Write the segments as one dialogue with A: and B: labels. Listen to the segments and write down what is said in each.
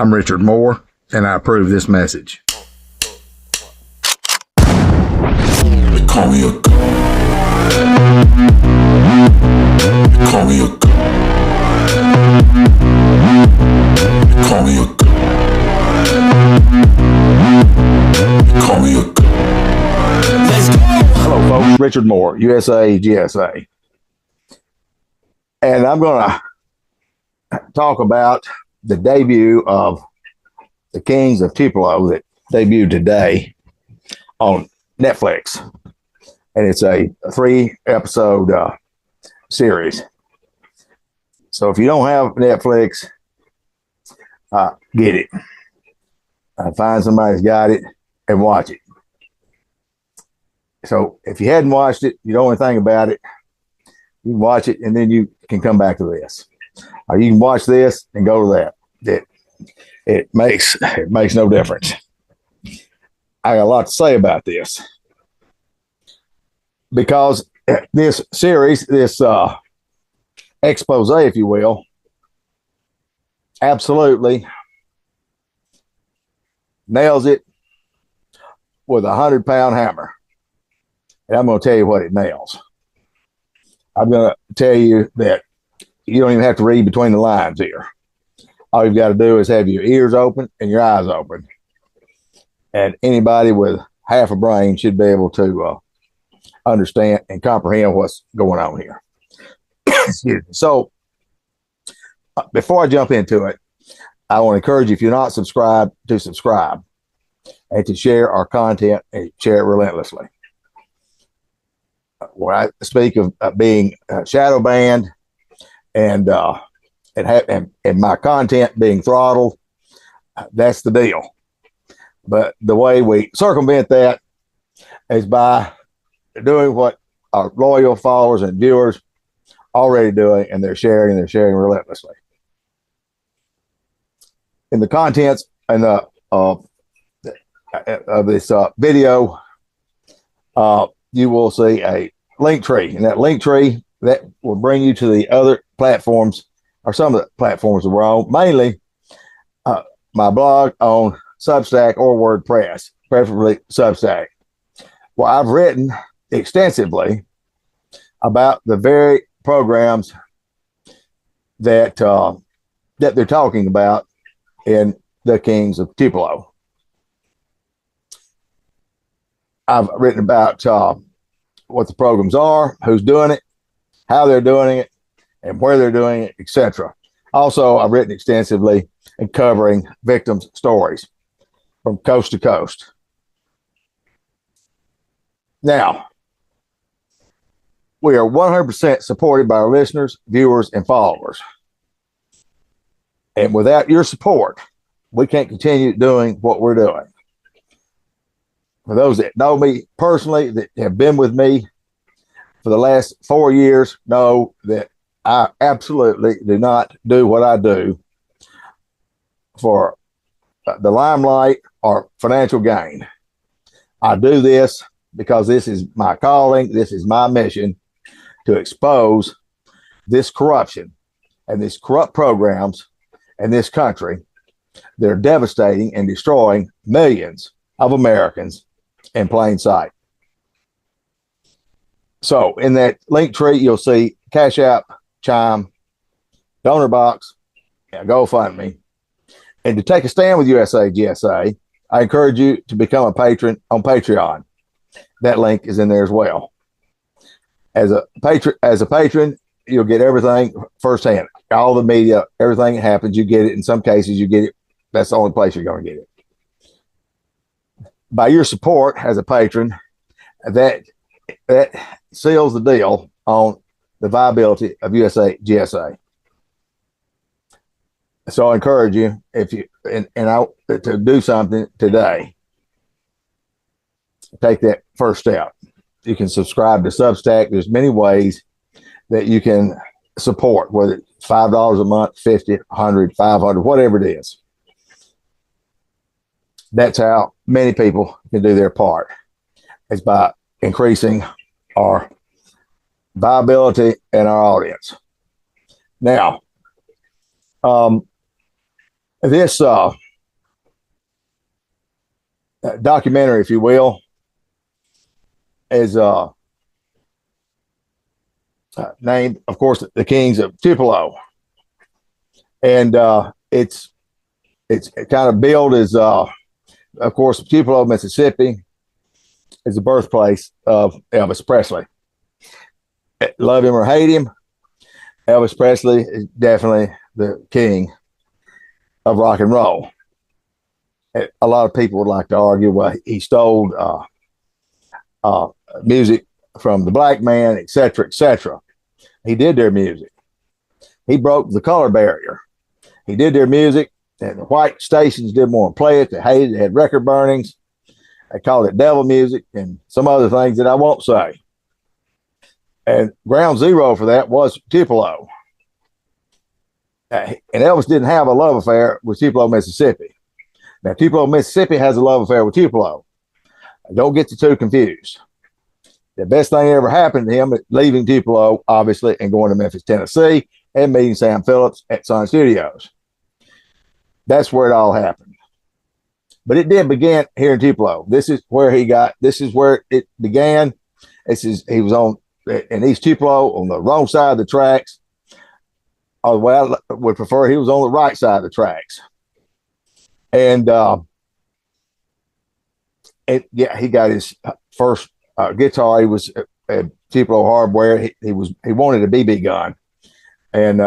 A: I'm Richard Moore, and I approve this message.
B: They call me a god. They call me a god. They call me a god. They call me a god. Let's go.
A: Hello, folks. Richard Moore, USAGSA. And I'm going to talk about the debut of the Kings of Tupelo that debuted today on Netflix. And it's a 3-episode series. So if you don't have Netflix, get it. Find somebody who's got it and watch it. So if you hadn't watched it, you don't know anything about it, you can watch it and then you can come back to this. Or you can watch this and go to that. It makes no difference. I got a lot to say about this. Because this series, this expose, if you will, absolutely nails it with a 100-pound hammer. And I'm going to tell you what it nails. I'm going to tell you that you don't even have to read between the lines here. All you've got to do is have your ears open and your eyes open. And anybody with half a brain should be able to understand and comprehend what's going on here. Excuse me. So before I jump into it, I want to encourage you, if you're not subscribed, to subscribe and to share our content and share it relentlessly. When I speak of being shadow banned and my content being throttled, that's the deal. But the way we circumvent that is by doing what our loyal followers and viewers already doing, and they're sharing relentlessly. In the contents and of this video, you will see a link tree, and that link tree that will bring you to the other platforms, or some of the platforms that we're on, mainly my blog on Substack or WordPress, preferably Substack. Well, I've written extensively about the very programs that they're talking about in the Kings of Tupelo. I've written about what the programs are, who's doing it, how they're doing it, and where they're doing it, etc. Also, I've written extensively and covering victims' stories from coast to coast. Now, we are 100% supported by our listeners, viewers, and followers. And without your support, we can't continue doing what we're doing. For those that know me personally, that have been with me for the last 4 years, know that I absolutely do not do what I do for the limelight or financial gain. I do this because this is my calling, this is my mission, to expose this corruption and these corrupt programs in this country. They're devastating and destroying millions of Americans in plain sight. So in that link tree, you'll see Cash App, Chime, Donor Box, and GoFundMe. And to take a stand with USAGSA, I encourage you to become a patron on Patreon. That link is in there as well. As a patron, you'll get everything firsthand. All the media, everything that happens, you get it. In some cases, you get it. That's the only place you're going to get it. By your support as a patron, that seals the deal on the viability of USAGSA. So I encourage you, if you to do something today. Take that first step. You can subscribe to Substack. There's many ways that you can support, whether it's $5 a month, $50, $100, $500, whatever it is. That's how many people can do their part, is by increasing our viability and our audience. Now, This documentary, if you will, is named, of course, the Kings of Tupelo, and it's kind of billed as, of course, Tupelo, Mississippi, is the birthplace of Elvis Presley. Love him or hate him, Elvis Presley is definitely the king of rock and roll. A lot of people would like to argue, well, he stole music from the black man, etc., etc. He did their music. He broke the color barrier. He did their music, and the white stations didn't want to play it. They hated it. They had record burnings. They called it devil music and some other things that I won't say. And ground zero for that was Tupelo. And Elvis didn't have a love affair with Tupelo, Mississippi. Now, Tupelo, Mississippi has a love affair with Tupelo. Don't get the two confused. The best thing that ever happened to him is leaving Tupelo, obviously, and going to Memphis, Tennessee, and meeting Sam Phillips at Sun Studios. That's where it all happened. But it did begin here in Tupelo. This is where it began. He was on in East Tupelo on the wrong side of the tracks. Or the way I would prefer, he was on the right side of the tracks. And he got his first guitar. He was at Tupelo Hardware. He wanted a BB gun, and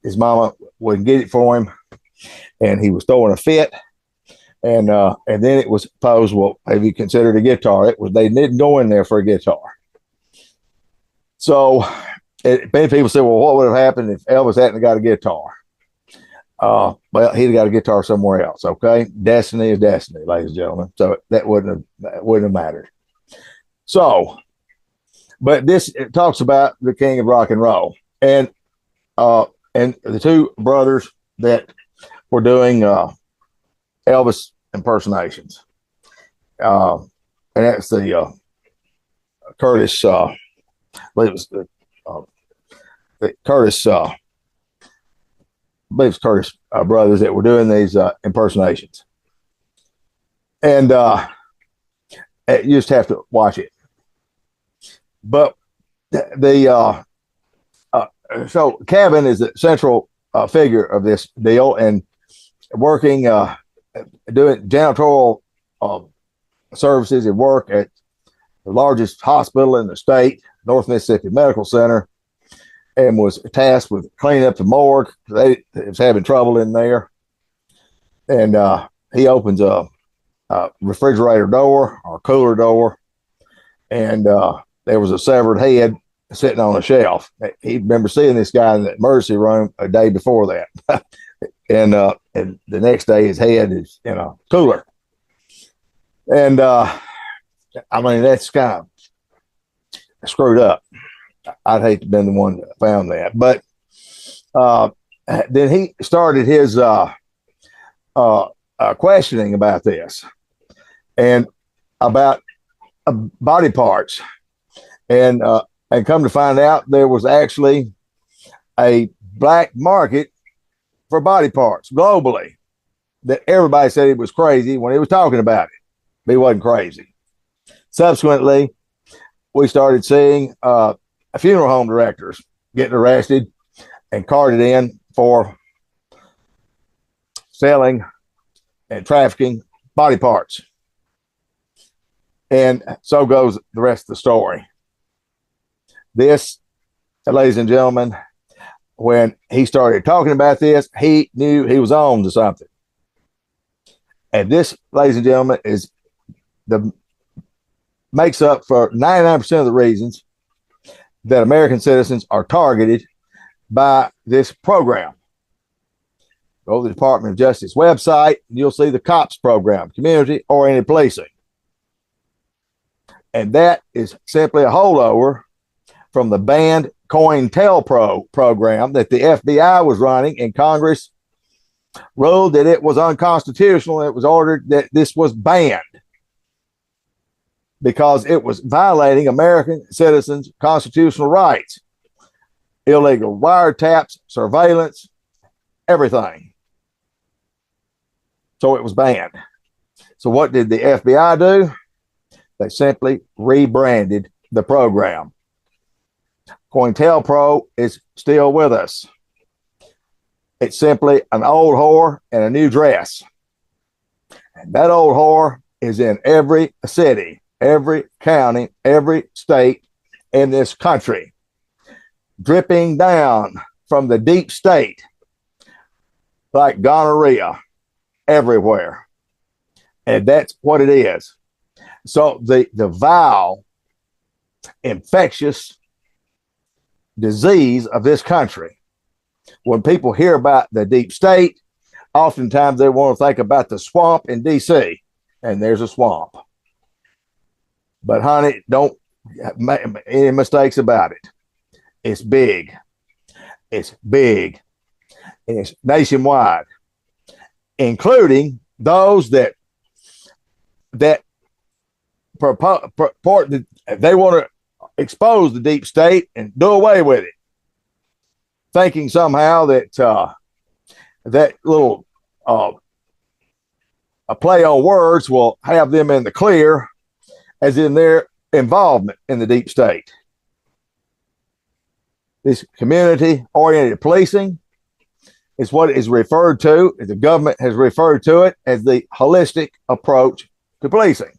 A: his mama wouldn't get it for him, and he was throwing a fit. And then it was posed, well, have you considered a guitar? They didn't go in there for a guitar. So many people say, well, what would have happened if Elvis hadn't got a guitar? Well, he'd have got a guitar somewhere else. Okay, destiny is destiny, ladies and gentlemen. So that wouldn't have mattered. So, but it talks about the king of rock and roll, and the two brothers that were doing Elvis impersonations, and that's the Curtis. I believe it was the Curtis. I believe it's Curtis brothers that were doing these impersonations, and you just have to watch it. But so Cabin is the central figure of this deal, and working doing janitorial services and work at the largest hospital in the state, North Mississippi Medical Center, and was tasked with cleaning up the morgue. They was having trouble in there, and he opens a refrigerator door or cooler door, and there was a severed head sitting on a shelf. He remember seeing this guy in the emergency room a day before that, and the next day his head is in a cooler. And I mean, that's kind of screwed up. I'd hate to have been the one that found that. But then he started his questioning about this and about body parts. And come to find out, there was actually a black market for body parts globally that everybody said he was crazy when he was talking about it. But he wasn't crazy. Subsequently, we started seeing funeral home directors getting arrested and carted in for selling and trafficking body parts. And so goes the rest of the story. This, ladies and gentlemen, when he started talking about this, he knew he was on to something. And this, ladies and gentlemen, makes up for 99% of the reasons that American citizens are targeted by this program. Go to the Department of Justice website, and you'll see the COPS program, Community Oriented Policing. And that is simply a holdover from the banned COINTELPRO program that the FBI was running, and Congress ruled that it was unconstitutional. It was ordered that this was banned because it was violating American citizens' constitutional rights. Illegal wiretaps, surveillance, everything. So it was banned. So what did the FBI do? They simply rebranded the program. COINTELPRO is still with us. It's simply an old whore in a new dress. And that old whore is in every city, every county, every state in this country, dripping down from the deep state like gonorrhea everywhere. And that's what it is. So the vile, infectious disease of this country, when people hear about the deep state, oftentimes they want to think about the swamp in D.C., and there's a swamp. But honey, don't make any mistakes about it. It's big. It's big. And it's nationwide, including those that purport that they want to expose the deep state and do away with it, thinking somehow that that little a play on words will have them in the clear, as in their involvement in the deep state. This community-oriented policing is what is referred to, the government has referred to it as the holistic approach to policing,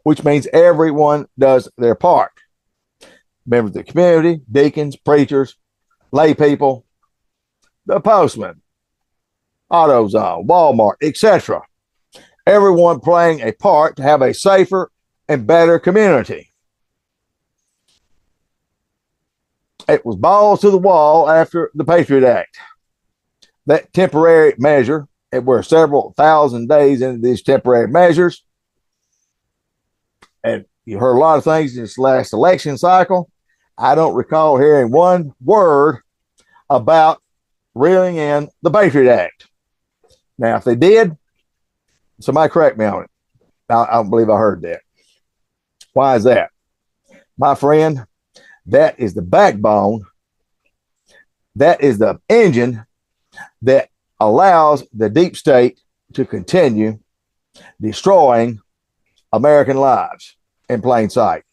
A: which means everyone does their part. Members of the community, deacons, preachers, lay people, the postman, AutoZone, Walmart, etc. Everyone playing a part to have a safer and better community. It was balls to the wall after the Patriot Act. That temporary measure, and we're several thousand days into these temporary measures, and you heard a lot of things in this last election cycle. I don't recall hearing one word about reeling in the Patriot Act. Now, if they did, somebody correct me on it. I don't believe I heard that. Why is that? My friend, that is the backbone. That is the engine that allows the deep state to continue destroying American lives in plain sight.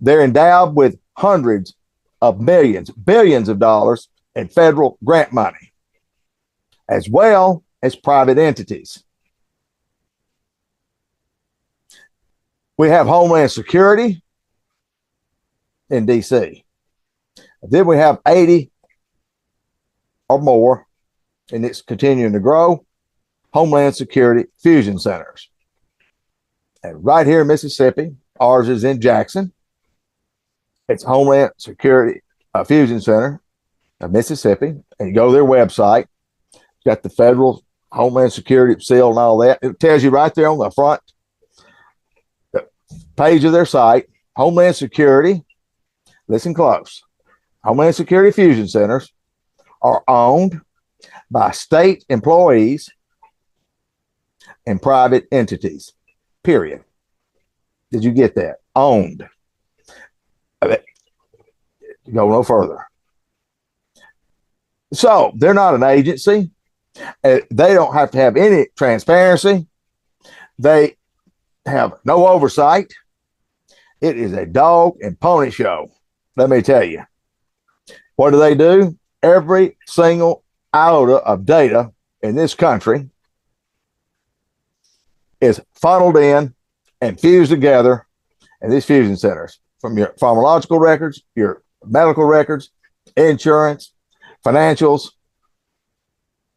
A: They're endowed with hundreds of millions, billions of dollars in federal grant money, as well as private entities. We have Homeland Security in D.C. Then we have 80 or more, and it's continuing to grow, Homeland Security fusion centers. And right here in Mississippi, ours is in Jackson. It's Homeland Security Fusion Center of Mississippi. And you go to their website, it's got the federal Homeland Security seal and all that. It tells you right there on the front page of their site, Homeland Security, listen close, Homeland Security Fusion Centers are owned by state employees and private entities, period. Did you get that? Owned. Go no further. So they're not an agency. They don't have to have any transparency. They have no oversight. It is a dog and pony show. Let me tell you. What do? Every single iota of data in this country is funneled in and fused together in these fusion centers, from your pharmacological records, your medical records, insurance, financials,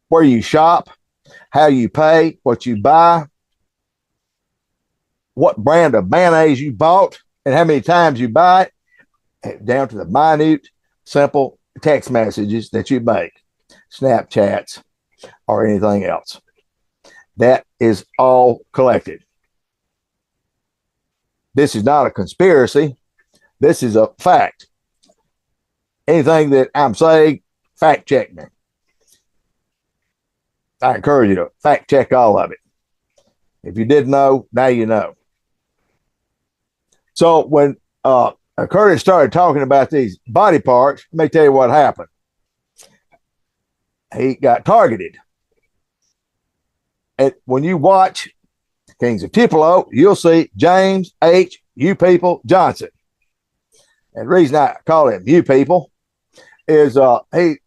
A: where you shop, how you pay, what you buy, what brand of mayonnaise you bought, and how many times you buy it, down to the minute, simple text messages that you make, Snapchats, or anything else. That is all collected. This is not a conspiracy. This is a fact. Anything that I'm saying, fact check me. I encourage you to fact check all of it. If you didn't know, now you know. So when Curtis started talking about these body parts, let me tell you what happened. He got targeted. And when you watch Kings of Tupelo, you'll see James H. You People Johnson. And the reason I call him You People is he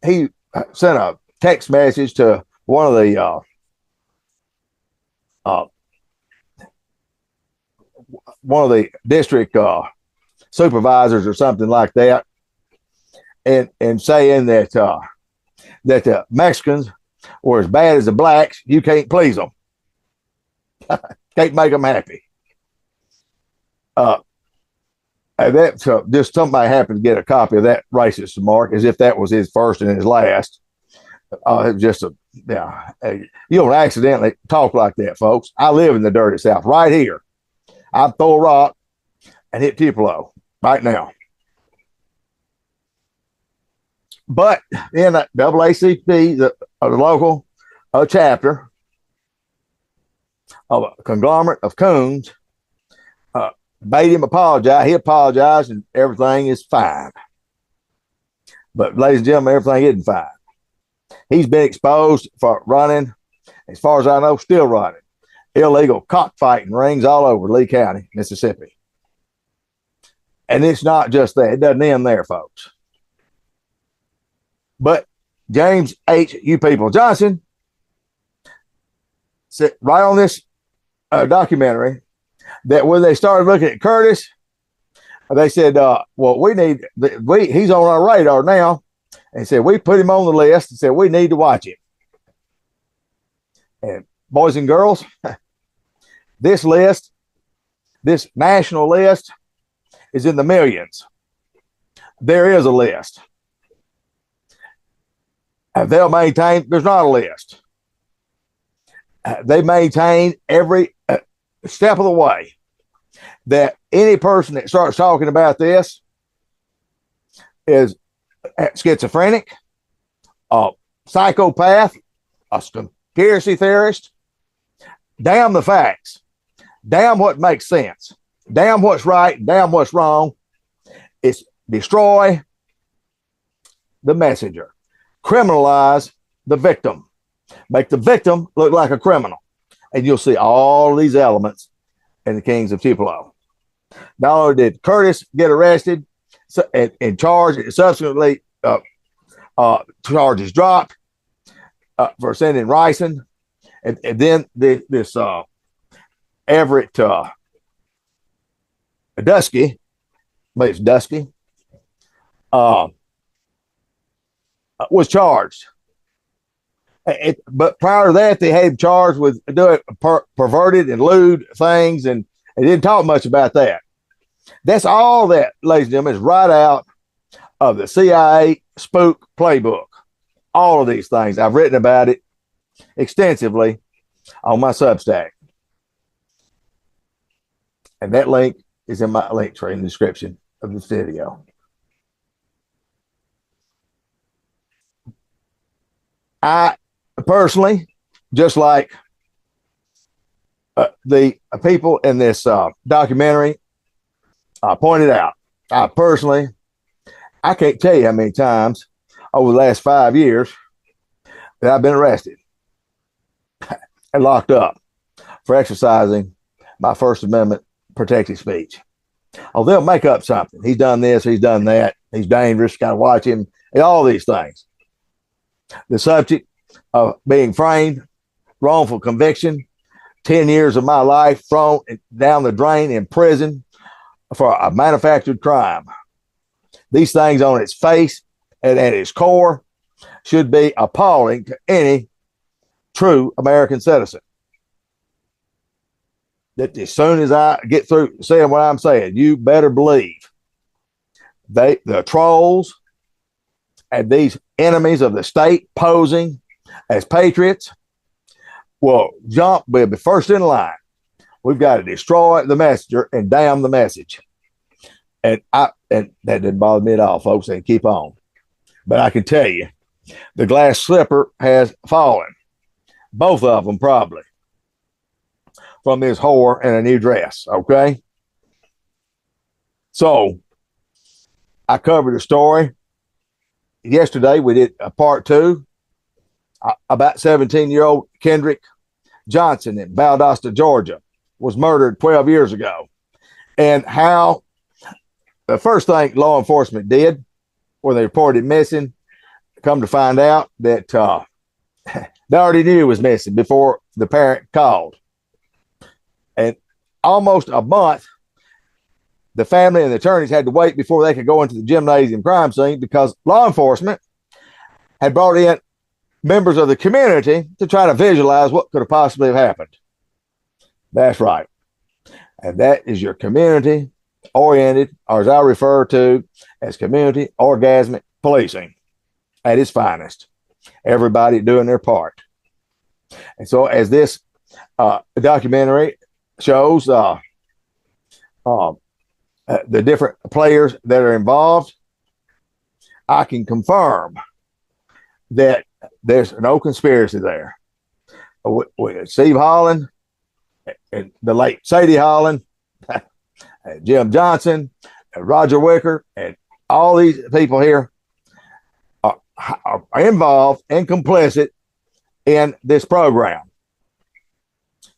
A: sent a text message to one of the district supervisors or something like that, and saying that that the Mexicans were as bad as the blacks. You can't please them, can't make them happy. And that just somebody happened to get a copy of that racist remark as if that was his first and his last. It was just you don't accidentally talk like that, folks. I live in the dirty South right here. I'd throw a rock and hit Tupelo right now. But in the AACP, the local chapter of a conglomerate of coons, made him apologize. He apologized, and everything is fine. But, ladies and gentlemen, everything isn't fine. He's been exposed for running, as far as I know, still running illegal cockfighting rings all over Lee County, Mississippi. And it's not just that. It doesn't end there, folks. But James H. You People Johnson said right on this documentary that when they started looking at Curtis, they said, well, he's on our radar now. And said, we put him on the list and said, we need to watch him. And boys and girls, this list, this national list, is in the millions. There is a list. They'll maintain there's not a list. They maintain every step of the way that any person that starts talking about this is schizophrenic, a psychopath, a conspiracy theorist. Damn the facts. Damn what makes sense. Damn what's right. Damn what's wrong. It's destroy the messenger. Criminalize the victim. Make the victim look like a criminal. And you'll see all these elements in the Kings of Tupelo. Not only did Curtis get arrested and charged, subsequently charges dropped for sending ricin, and then this Everett Dusky, but it's Dusky, was charged. But prior to that, they had him charged with doing perverted and lewd things, and they didn't talk much about that. That's all that, ladies and gentlemen, is right out of the CIA spook playbook. All of these things. I've written about it extensively on my Substack. And that link is in my link tree in the description of this video. I personally, just like the people in this documentary pointed out, I can't tell you how many times over the last 5 years that I've been arrested and locked up for exercising my First Amendment protected speech. Oh, they'll make up something. He's done this, he's done that, he's dangerous, got to watch him, and all these things. The subject of being framed, wrongful conviction, 10 years of my life thrown down the drain in prison for a manufactured crime. These things on its face and at its core should be appalling to any true American citizen. That as soon as I get through saying what I'm saying, you better believe the trolls and these enemies of the state posing as patriots will be first in line. We've got to destroy the messenger and damn the message. And that didn't bother me at all, folks. They keep on. But I can tell you, the glass slipper has fallen. Both of them probably. From this whore in a new dress, okay? So, I covered a story. Yesterday, we did a part 2 about 17-year-old Kendrick Johnson in Valdosta, Georgia, was murdered 12 years ago. And how the first thing law enforcement did when they reported missing, come to find out that they already knew he was missing before the parent called. And almost a month, the family and the attorneys had to wait before they could go into the gymnasium crime scene because law enforcement had brought in members of the community to try to visualize what could have possibly have happened. That's right. And that is your community oriented, or as I refer to as community orgasmic policing at its finest. Everybody doing their part. And so as this documentary shows the different players that are involved, I can confirm that there's no conspiracy there. With Steve Holland and the late Sadie Holland, Jim Johnson, Roger Wicker, and all these people here are involved and complicit in this program.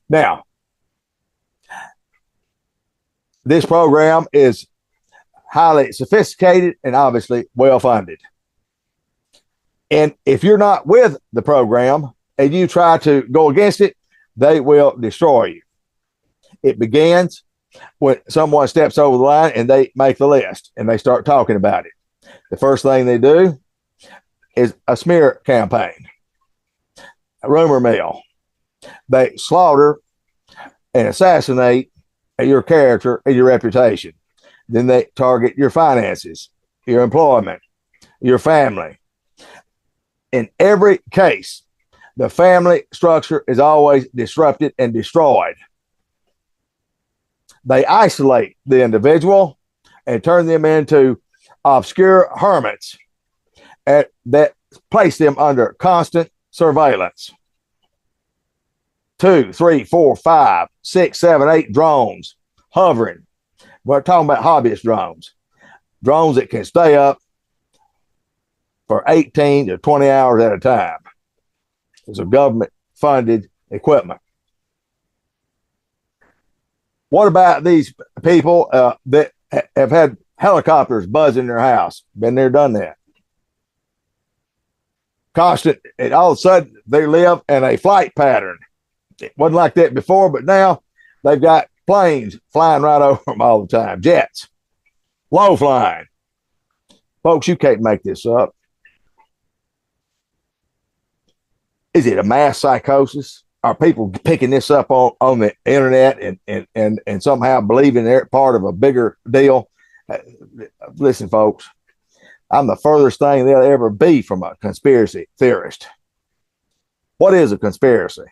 A: Now, this program is highly sophisticated and obviously well-funded. And if you're not with the program and you try to go against it, they will destroy you. It begins when someone steps over the line and they make the list and they start talking about it. The first thing they do is a smear campaign, a rumor mill. They slaughter and assassinate your character and your reputation. Then they target your finances, your employment, your family. In every case, the family structure is always disrupted and destroyed. They isolate the individual and turn them into obscure hermits that place them under constant surveillance. 2, 3, 4, 5, 6, 7, 8 drones hovering. We're talking about hobbyist drones. Drones that can stay up for 18 to 20 hours at a time. It's a government-funded equipment. What about these people that have had helicopters buzzing their house? Been there, done that. Constant, and all of a sudden, they live in a flight pattern. It wasn't like that before, but now they've got planes flying right over them all the time. Jets, low flying. Folks, you can't make this up. Is it a mass psychosis? Are people picking this up on the internet and somehow believing they're part of a bigger deal? Listen, folks, I'm the furthest thing they'll ever be from a conspiracy theorist. What is a conspiracy?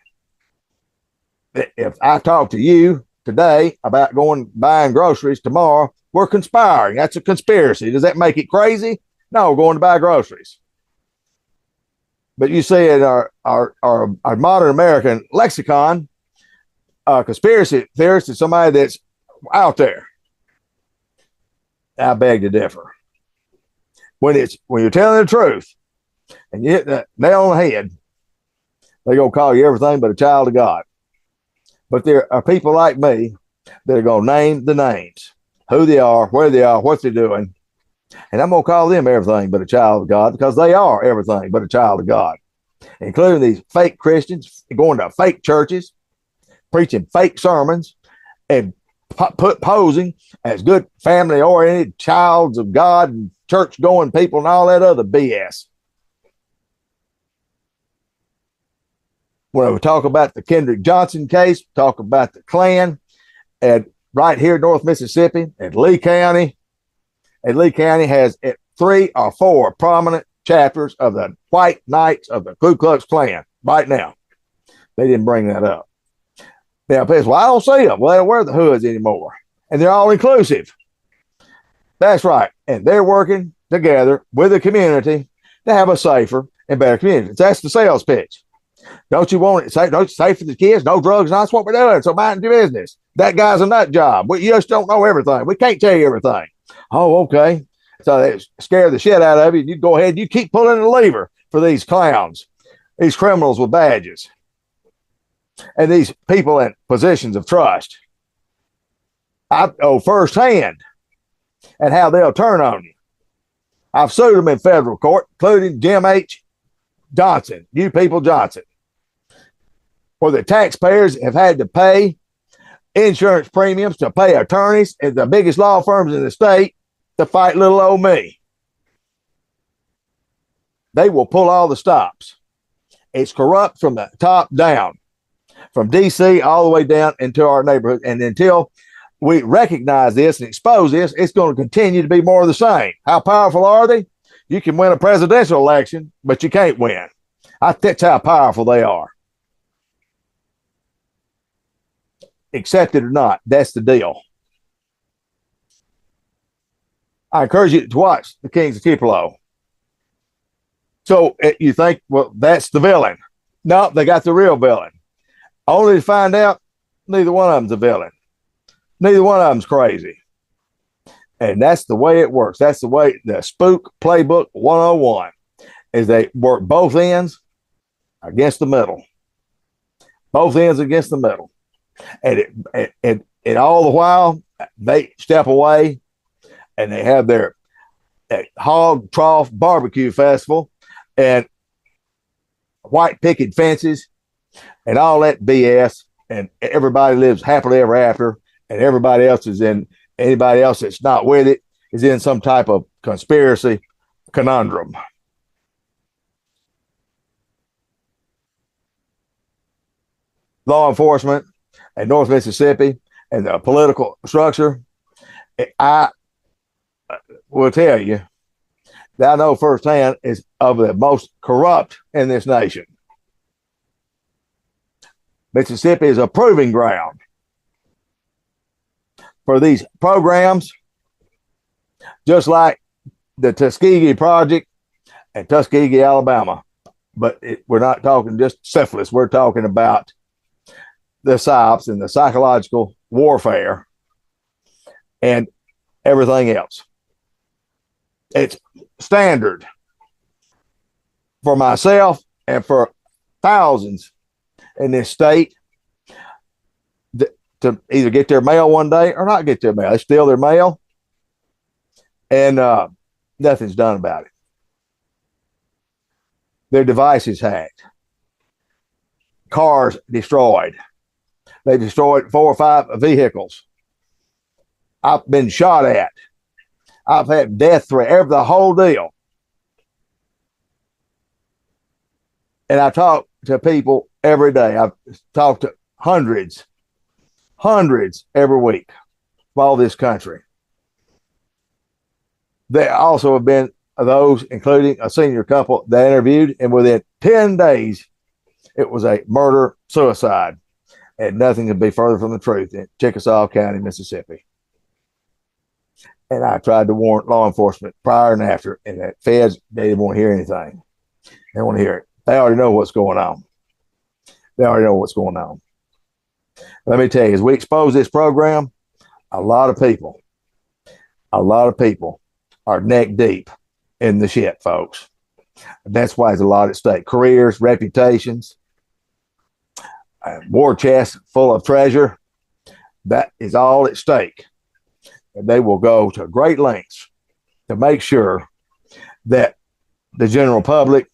A: If I talk to you today about buying groceries tomorrow, we're conspiring. That's a conspiracy. Does that make it crazy? No, we're going to buy groceries. But you see in our modern American lexicon, a conspiracy theorist is somebody that's out there. I beg to differ. When you're telling the truth and you hit the nail on the head, they're going to call you everything but a child of God. But there are people like me that are going to name the names, who they are, where they are, what they're doing. And I'm going to call them everything but a child of God because they are everything but a child of God, including these fake Christians going to fake churches, preaching fake sermons, and posing as good family-oriented childs of God and church-going people and all that other BS. When we talk about the Kendrick Johnson case, talk about the Klan, and right here in North Mississippi, at Lee County. And Lee County has 3 or 4 prominent chapters of the White Knights of the Ku Klux Klan right now. They didn't bring that up. Now, people, well, I don't see them. Well, they don't wear the hoods anymore. And they're all inclusive. That's right. And they're working together with the community to have a safer and better community. That's the sales pitch. Don't you want it safe? Don't you safe for the kids? No drugs. That's what we're doing. So mind your business. That guy's a nut job. You just don't know everything. We can't tell you everything. Oh, okay. So they scare the shit out of you. You go ahead and you keep pulling the lever for these clowns, these criminals with badges. and these people in positions of trust. I know firsthand and how they'll turn on you. I've sued them in federal court, including Jim H. Johnson, you people Johnson, where the taxpayers have had to pay insurance premiums to pay attorneys at the biggest law firms in the state to fight little old me. They will pull all the stops. It's corrupt from the top down, from D.C. all the way down into our neighborhood. And until we recognize this and expose this, it's going to continue to be more of the same. How powerful are they? You can win a presidential election, but you can't win. That's how powerful they are. Accept it or not, that's the deal. I encourage you to watch the Kings of Tupelo. So you think, well, that's the villain. No, they got the real villain. Only to find out neither one of them's a villain. Neither one of them's crazy. And that's the way it works. That's the way the Spook Playbook 101 is. They work both ends against the middle. Both ends against the middle. And all the while, they step away and they have their hog trough barbecue festival and white picket fences and all that BS. And everybody lives happily ever after. And everybody else anybody else that's not with it is in some type of conspiracy conundrum. Law enforcement in North Mississippi and the political structure, I will tell you that I know firsthand is of the most corrupt in this nation. Mississippi is a proving ground for these programs, just like the Tuskegee Project in Tuskegee, Alabama. But we're not talking just syphilis. We're talking about the psyops and the psychological warfare and everything else. It's standard for myself and for thousands in this state to either get their mail one day or not get their mail. They steal their mail and nothing's done about it. Their devices hacked, cars destroyed. They destroyed 4 or 5 vehicles. I've been shot at. I've had death threat, the whole deal. And I talk to people every day. I've talked to hundreds every week of all this country. There also have been those, including a senior couple that I interviewed, and within 10 days, it was a murder-suicide. And nothing could be further from the truth in Chickasaw County, Mississippi. And I tried to warn law enforcement prior and after, and the feds, they didn't want to hear anything. They didn't want to hear it. They already know what's going on. They already know what's going on. Let me tell you, as we expose this program, a lot of people are neck deep in the shit, folks. That's why there's a lot at stake. Careers, reputations, war chests full of treasure. That is all at stake. And they will go to great lengths to make sure that the general public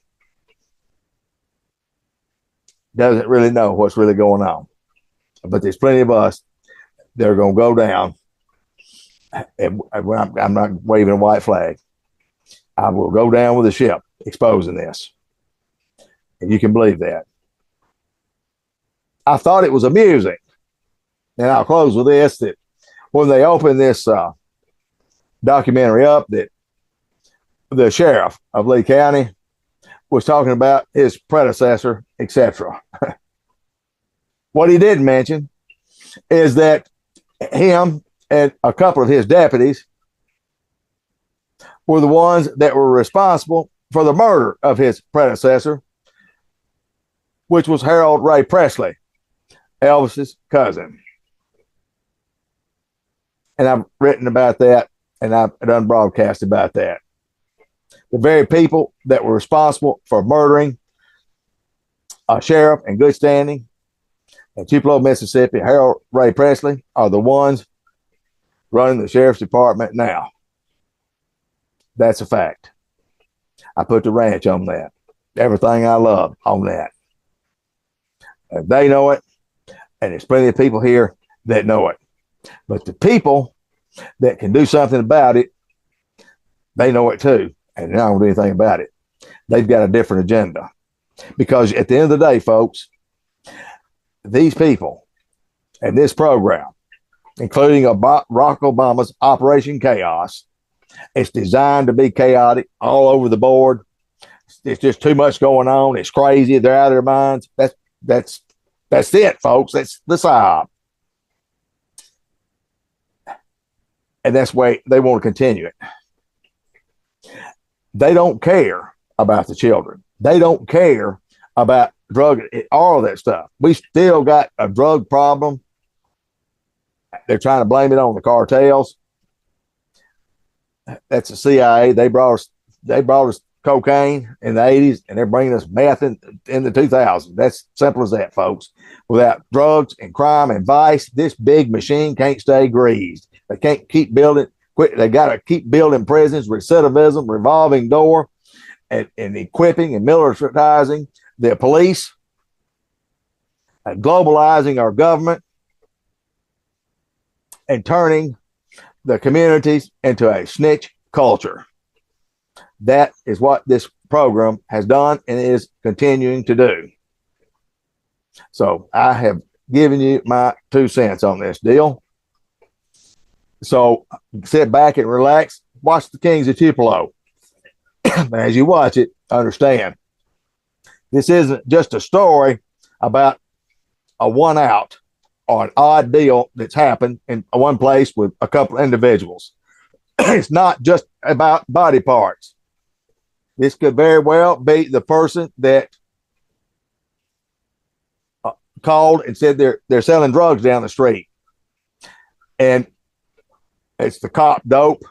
A: doesn't really know what's really going on. But there's plenty of us that are going to go down. And I'm not waving a white flag. I will go down with the ship exposing this. And you can believe that. I thought it was amusing. And I'll close with this, that when they opened this documentary up, that the sheriff of Lee County was talking about his predecessor, etc. What he didn't mention is that him and a couple of his deputies were the ones that were responsible for the murder of his predecessor, which was Harold Ray Presley, Elvis's cousin. And I've written about that, and I've done broadcast about that. The very people that were responsible for murdering a sheriff in good standing and Tupelo, Mississippi, Harold Ray Presley are the ones running the sheriff's department now. That's a fact. I put the ranch on that. Everything I love on that. And they know it, and there's plenty of people here that know it. But the people that can do something about it, they know it too, and they're not going to do anything about it. They've got a different agenda. Because at the end of the day, folks, these people and this program, including Barack Obama's Operation Chaos, it's designed to be chaotic all over the board. It's just too much going on. It's crazy. They're out of their minds. That's it, folks. That's the psyop. And that's the way they want to continue it. They don't care about the children. They don't care about drug, all of that stuff. We still got a drug problem. They're trying to blame it on the cartels. That's the CIA. They brought us cocaine in the 80s, and they're bringing us meth in the 2000s. That's simple as that, folks. Without drugs and crime and vice, this big machine can't stay greased. They can't keep building. They got to keep building prisons, recidivism, revolving door, and equipping and militarizing the police, and globalizing our government, and turning the communities into a snitch culture. That is what this program has done and is continuing to do. So I have given you my 2 cents on this deal. So sit back and relax. Watch the Kings of Tupelo. As you watch it, understand this isn't just a story about a one out or an odd deal that's happened in one place with a couple of individuals. It's not just about body parts. This could very well be the person that called and said they're selling drugs down the street, and it's the cop dope,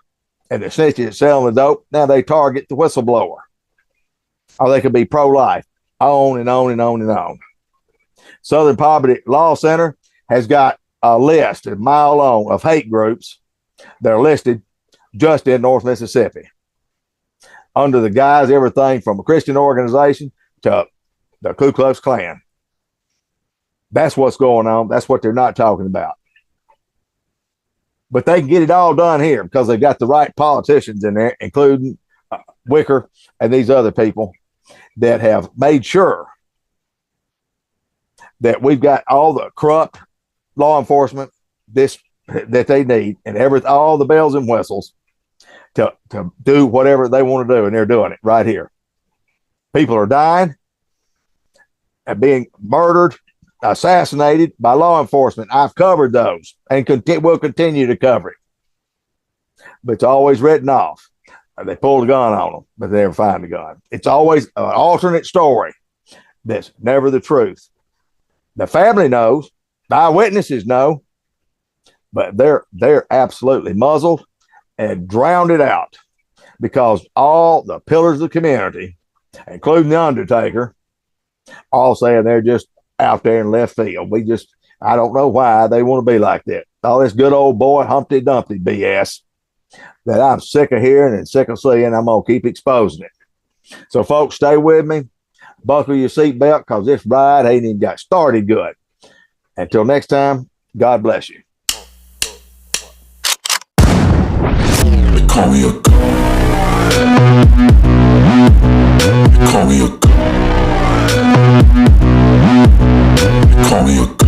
A: and the snitch is selling the dope. Now they target the whistleblower, or they could be pro-life. On and on and on and on. Southern Poverty Law Center has got a list a mile long of hate groups that are listed just in North Mississippi, under the guise everything from a Christian organization to the Ku Klux Klan. That's what's going on. That's what they're not talking about. But they can get it all done here because they've got the right politicians in there, including Wicker and these other people that have made sure that we've got all the corrupt law enforcement that they need, and all the bells and whistles to do whatever they want to do, and they're doing it right here. People are dying and being murdered, assassinated by law enforcement. I've covered those and will continue to cover it. But it's always written off. They pulled a gun on them, but they never find the gun. It's always an alternate story that's never the truth. The family knows, the eyewitnesses know, but they're absolutely muzzled and drowned it out because all the pillars of the community, including the Undertaker, all saying they're just out there in left field. I don't know why they want to be like that. All this good old boy Humpty Dumpty BS that I'm sick of hearing and sick of seeing. I'm going to keep exposing it. So, folks, stay with me. Buckle your seatbelt because this ride ain't even got started good. Until next time, God bless you.
B: They call me a god. They call me a god. They call me a god.